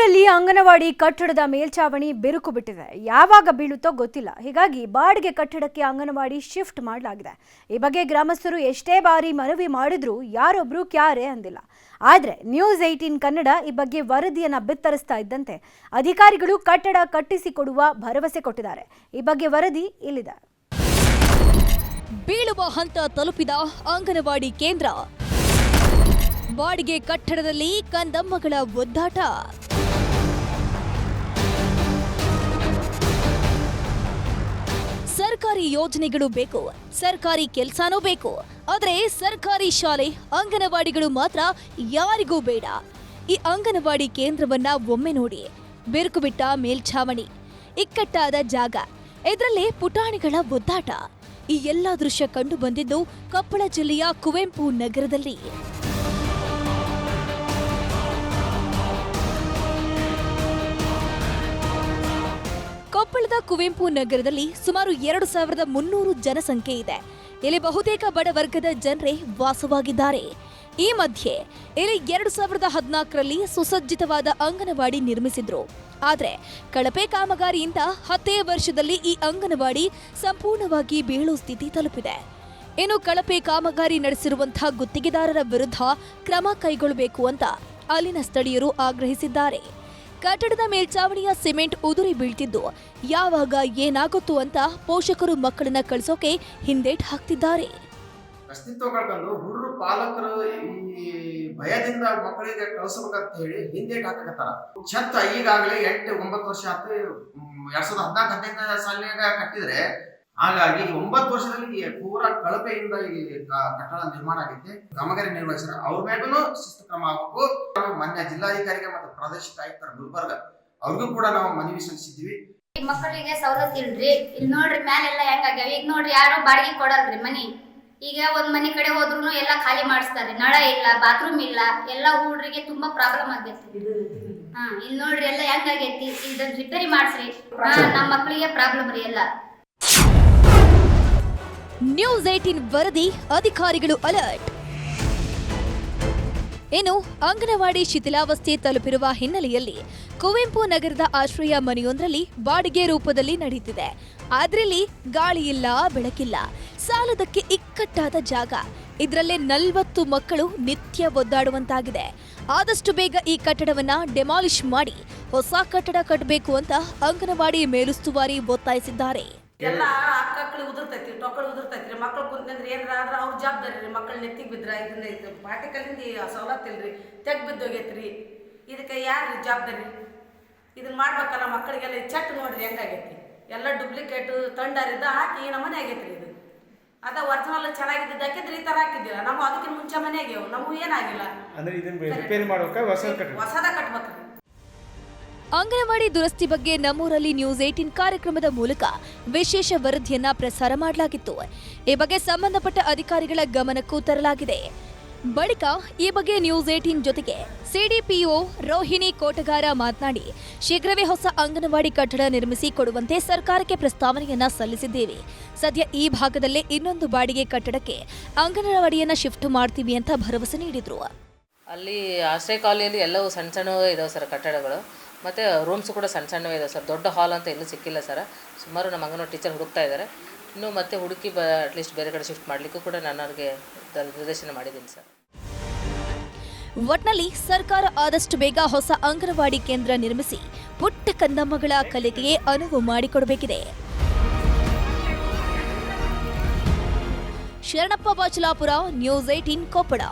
ನಮ್ಮೂರಲ್ಲಿ ಅಂಗನವಾಡಿ ಕಟ್ಟಡದ ಮೇಲ್ಛಾವಣಿ ಬಿರುಕು ಬಿಟ್ಟಿದೆ. ಯಾವಾಗ ಬೀಳುತ್ತೋ ಗೊತ್ತಿಲ್ಲ. ಹೀಗಾಗಿ ಬಾಡಿಗೆ ಕಟ್ಟಡಕ್ಕೆ ಅಂಗನವಾಡಿ ಶಿಫ್ಟ್ ಮಾಡಲಾಗಿದೆ. ಈ ಬಗ್ಗೆ ಗ್ರಾಮಸ್ಥರು ಎಷ್ಟೇ ಬಾರಿ ಮನವಿ ಮಾಡಿದ್ರೂ ಯಾರೊಬ್ರು ಕ್ಯಾರೆ ಅಂದಿಲ್ಲ. ಆದರೆ ನ್ಯೂಸ್ 18 ಕನ್ನಡ ಈ ಬಗ್ಗೆ ವರದಿಯನ್ನ ಬಿತ್ತರಿಸ್ತಾ ಇದ್ದಂತೆ ಅಧಿಕಾರಿಗಳು ಕಟ್ಟಡ ಕಟ್ಟಿಸಿಕೊಡುವ ಭರವಸೆ ಕೊಟ್ಟಿದ್ದಾರೆ. ಈ ಬಗ್ಗೆ ವರದಿ ಇಲ್ಲಿದೆ. ಬೀಳುವ ಹಂತ ತಲುಪಿದ ಅಂಗನವಾಡಿ ಕೇಂದ್ರ. ಬಾಡಿಗೆ ಕಟ್ಟಡದಲ್ಲಿ ಕಂದಮ್ಮಗಳ ಒದ್ದಾಟ. ಸರ್ಕಾರಿ ಯೋಜನೆಗಳು ಬೇಕು, ಸರ್ಕಾರಿ ಕೆಲಸನೂ ಬೇಕು, ಆದರೆ ಸರ್ಕಾರಿ ಶಾಲೆ ಅಂಗನವಾಡಿಗಳು ಮಾತ್ರ ಯಾರಿಗೂ ಬೇಡ. ಈ ಅಂಗನವಾಡಿ ಕೇಂದ್ರವನ್ನ ಒಮ್ಮೆ ನೋಡಿ. ಬಿರುಕು ಬಿಟ್ಟ ಮೇಲ್ಛಾವಣಿ, ಇಕ್ಕಟ್ಟಾದ ಜಾಗ, ಇದರಲ್ಲಿ ಪುಟಾಣಿಗಳ ಒದ್ದಾಟ. ಈ ಎಲ್ಲ ದೃಶ್ಯ ಕಂಡು ಬಂದಿದ್ದು ಕೊಪ್ಪಳ ಜಿಲ್ಲೆಯ ಕುವೆಂಪು ನಗರದಲ್ಲಿ. ಕೊಪ್ಪಳದ ಕುವೆಂಪು ನಗರದಲ್ಲಿ ಸುಮಾರು 2300 ಜನಸಂಖ್ಯೆ ಇದೆ. ಇಲ್ಲಿ ಬಹುತೇಕ ಬಡ ವರ್ಗದ ಜನರೇ ವಾಸವಾಗಿದ್ದಾರೆ. ಈ ಮಧ್ಯೆ ಇಲ್ಲಿ 2014ರಲ್ಲಿ ಸುಸಜ್ಜಿತವಾದ ಅಂಗನವಾಡಿ ನಿರ್ಮಿಸಿದ್ರು. ಆದರೆ ಕಳಪೆ ಕಾಮಗಾರಿಯಿಂದ 10 ವರ್ಷದಲ್ಲಿ ಈ ಅಂಗನವಾಡಿ ಸಂಪೂರ್ಣವಾಗಿ ಬೀಳೋ ಸ್ಥಿತಿ ತಲುಪಿದೆ. ಇನ್ನು ಕಳಪೆ ಕಾಮಗಾರಿ ನಡೆಸಿರುವಂತಹ ಗುತ್ತಿಗೆದಾರರ ವಿರುದ್ಧ ಕ್ರಮ ಕೈಗೊಳ್ಳಬೇಕು ಅಂತ ಅಲ್ಲಿನ ಸ್ಥಳೀಯರು ಆಗ್ರಹಿಸಿದ್ದಾರೆ. ಕಟ್ಟಡದ ಮೇಲ್ಚಾವಣಿಯ ಸಿಮೆಂಟ್ ಉದುರಿ ಬೀಳ್ತಿದ್ದು ಯಾವಾಗ ಏನಾಗುತ್ತೋ ಅಂತ ಪೋಷಕರು ಮಕ್ಕಳನ್ನ ಕಳಿಸೋಕೆ ಹಿಂದೇಟ್ ಹಾಕ್ತಿದ್ದಾರೆ. ಅಸ್ತಿತ್ವ ಕಳ್ಕೊಂಡು ಹುಡುಗರು ಪಾಲಕರು ಈ ಭಯದಿಂದ ಮಕ್ಕಳಿಗೆ ಕಳಿಸ್ಬೇಕಂತ ಹೇಳಿ ಹಿಂದೇಟ್ ಹಾಕಕತ್ತಾರ. ಛತ್ ಈಗಾಗಲೇ 8-9 ವರ್ಷ ಆಯ್ತು. 2014-15 ಸಾಲಿನಾಗ ಕಟ್ಟಿದ್ರೆ, ಹಾಗಾಗಿ 9 ವರ್ಷದಲ್ಲಿ ಪೂರಾ ಕಳಪೆಯಿಂದ ಈ ಕಟ್ಟಡ ನಿರ್ಮಾಣ ಆಗೈತೆ. ಕಾಮಗಾರಿ ನಿರ್ವಹಿಸಿದ ಅವ್ರ ಮೇಲೂ ಶಿಸ್ತು ಕ್ರಮ ಆಗಬೇಕು. ಮಾನ್ಯ ಜಿಲ್ಲಾಧಿಕಾರಿಗೆ ಮತ್ತು ಪ್ರಾದೇಶಿಕ ಆಯುಕ್ತರ ಗುಲ್ಬರ್ಗ ಅವ್ರಿಗೂ ಕೂಡ ನಾವು ಮನವಿ ಸಲ್ಲಿಸಿದ್ವಿ. ಮಕ್ಕಳಿಗೆ ಸವಲತ್ತು ಇಲ್ರಿ. ಇಲ್ಲಿ ನೋಡ್ರಿ ಮ್ಯಾಲೆಲ್ಲ ಹೆಂಗಾಗ್ಯಾವ. ಈಗ ನೋಡ್ರಿ ಯಾರು ಬಾಡಿಗೆ ಕೊಡಲ್ರಿ ಮನಿ. ಈಗ ಒಂದ್ ಮನಿ ಕಡೆ ಹೋದ್ರು ಎಲ್ಲ ಖಾಲಿ ಮಾಡಿಸ್ತಾರೆ. ನಳ ಇಲ್ಲ, ಬಾತ್ರೂಮ್ ಇಲ್ಲ, ಎಲ್ಲ ಹುಡುಗರಿಗೆ ತುಂಬಾ ಪ್ರಾಬ್ಲಮ್ ಆಗೈತಿ. ಇಲ್ಲಿ ನೋಡ್ರಿ ಎಲ್ಲ ಹೆಂಗಾಗೈತಿ. ಇದನ್ನ ರಿಪೇರಿ ಮಾಡ್ಸ್ರಿ. ನಮ್ಮ ಮಕ್ಕಳಿಗೆ ಪ್ರಾಬ್ಲಮ್ ರೀ ಎಲ್ಲ. ನ್ಯೂಸ್ 18 ವರದಿ, ಅಧಿಕಾರಿಗಳು ಅಲರ್ಟ್. ಇನ್ನು ಅಂಗನವಾಡಿ ಶಿಥಿಲಾವಸ್ಥೆ ತಲುಪಿರುವ ಹಿನ್ನೆಲೆಯಲ್ಲಿ ಕುವೆಂಪು ನಗರದ ಆಶ್ರಯ ಮನೆಯೊಂದರಲ್ಲಿ ಬಾಡಿಗೆ ರೂಪದಲ್ಲಿ ನಡೆಯುತ್ತಿದೆ. ಆದ್ರಲ್ಲಿ ಗಾಳಿ ಇಲ್ಲ, ಬೆಳಕಿಲ್ಲ, ಸಾಲದಕ್ಕೆ ಇಕ್ಕಟ್ಟಾದ ಜಾಗ. ಇದರಲ್ಲೇ 40 ಮಕ್ಕಳು ನಿತ್ಯ ಒದ್ದಾಡುವಂತಾಗಿದೆ. ಆದಷ್ಟು ಬೇಗ ಈ ಕಟ್ಟಡವನ್ನ ಡೆಮಾಲಿಷ್ ಮಾಡಿ ಹೊಸ ಕಟ್ಟಡ ಕಟ್ಟಬೇಕು ಅಂತ ಅಂಗನವಾಡಿ ಮೇಲುಸ್ತುವಾರಿ ಒತ್ತಾಯಿಸಿದ್ದಾರೆ. ಎಲ್ಲ ಅಕ್ಕಳು ಉದುರ್ತೈತಿ, ಟೊಕ್ಕಳು ಉದುರ್ತೈತ್ರಿ. ಮಕ್ಳು ಕುಂತಂದ್ರೆ ಏನಾರ ಆದ್ರೆ ಅವ್ರ ಜವಾಬ್ದಾರಿ ರೀ. ಮಕ್ಕಳು ನೆತ್ತಿಗೆ ಬಿದ್ರ ಇದನ್ನ ಪಾಟಿಕಲ್ಲಿಂದ ಸವಲತ್ತು ಇಲ್ರಿ, ತೆಗ್ ಬಿದ್ದೋಗೈತ್ರಿ. ಇದಕ್ಕೆ ಯಾರು ಜವಾಬ್ದಾರಿ? ಇದನ್ನ ಮಾಡ್ಬೇಕಲ್ಲ ಮಕ್ಕಳಿಗೆಲ್ಲ. ಚಟ್ ನೋಡ್ರಿ ಹೆಂಗಾಗೈತಿ. ಎಲ್ಲ ಡೂಪ್ಲಿಕೇಟು ತಂಡಾರಿದ್ದ ಹಾಕಿ ನಮ್ಮನೆ ಆಗೈತ್ರಿ. ಇದು ಅದ ಒರಿಜಿನಲ್ ಚೆನ್ನಾಗಿದ್ದ ಹಾಕಿದ್ರೆ ಈ ತರ ಹಾಕಿದ್ದಿಲ್ಲ. ನಾವು ಅದಕ್ಕಿಂತ ಮುಂಚೆ ಮನೆ ಆಗ್ಯಾವ, ನಮಗೂ ಏನಾಗಿಲ್ಲ. ಹೊಸದ ಕಟ್ಬೇಕ್ರಿ. ಅಂಗನವಾಡಿ ದುರಸ್ತಿ ಬಗ್ಗೆ ನಮ್ಮೂರಲ್ಲಿ ನ್ಯೂಸ್ 18 ಕಾರ್ಯಕ್ರಮದ ಮೂಲಕ ವಿಶೇಷ ವರದಿಯನ್ನ ಪ್ರಸಾರ ಮಾಡಲಾಗಿತ್ತು. ಈ ಬಗ್ಗೆ ಸಂಬಂಧಪಟ್ಟ ಅಧಿಕಾರಿಗಳ ಗಮನಕ್ಕೂ ತರಲಾಗಿದೆ. ಬಳಿಕ ಈ ಬಗ್ಗೆ ನ್ಯೂಸ್ 18 ಜೊತೆಗೆ ಸಿಡಿಪಿಒ ರೋಹಿಣಿ ಕೋಟಗಾರ ಮಾತನಾಡಿ, ಶೀಘ್ರವೇ ಹೊಸ ಅಂಗನವಾಡಿ ಕಟ್ಟಡ ನಿರ್ಮಿಸಿ ಕೊಡುವಂತೆ ಸರ್ಕಾರಕ್ಕೆ ಪ್ರಸ್ತಾವನೆಯನ್ನ ಸಲ್ಲಿಸಿದ್ದೇವೆ. ಸದ್ಯ ಈ ಭಾಗದಲ್ಲೇ ಇನ್ನೊಂದು ಬಾಡಿಗೆ ಕಟ್ಟಡಕ್ಕೆ ಅಂಗನವಾಡಿಯನ್ನ ಶಿಫ್ಟ್ ಮಾಡ್ತೀವಿ ಅಂತ ಭರವಸೆ ನೀಡಿದ್ರು. ಅಲ್ಲಿ ಆಶ್ರಯ ಕಾಲೋನಿಯಲ್ಲಿ ಎಲ್ಲವೂ ಸಣ್ಣ ಸಣ್ಣವೇ ಇದಾವೆ ಸರ್ ಕಟ್ಟಡಗಳು. ಮತ್ತು ರೂಮ್ಸ್ ಕೂಡ ಸಣ್ಣ ಸಣ್ಣವೇ ಇದಾವೆ ಸರ್. ದೊಡ್ಡ ಹಾಲ್ ಅಂತ ಎಲ್ಲೂ ಸಿಕ್ಕಿಲ್ಲ ಸರ್. ಸುಮಾರು ನಮ್ಮ ಅಂಗನವಾಡಿ ಟೀಚರ್ ಹುಡುಕ್ತಾ ಇದ್ದಾರೆ. ಇನ್ನೂ ಮತ್ತೆ ಹುಡುಕಿ ಅಟ್ಲೀಸ್ಟ್ ಬೇರೆ ಕಡೆ ಶಿಫ್ಟ್ ಮಾಡಲಿಕ್ಕೂ ಕೂಡ ನಾನು ಅವ್ರಿಗೆ ನಿರ್ದೇಶನ ಮಾಡಿದ್ದೀನಿ ಸರ್. ಒಟ್ನಲ್ಲಿ ಸರ್ಕಾರ ಆದಷ್ಟು ಬೇಗ ಹೊಸ ಅಂಗನವಾಡಿ ಕೇಂದ್ರ ನಿರ್ಮಿಸಿ ಪುಟ್ಟ ಕಂದಮ್ಮಗಳ ಕಲಿಕೆಗೆ ಅನುವು ಮಾಡಿಕೊಡಬೇಕಿದೆ. ಶರಣಪ್ಪ ಬಾಚಲಾಪುರ, ನ್ಯೂಸ್ 18 ಕೊಪ್ಪಳ.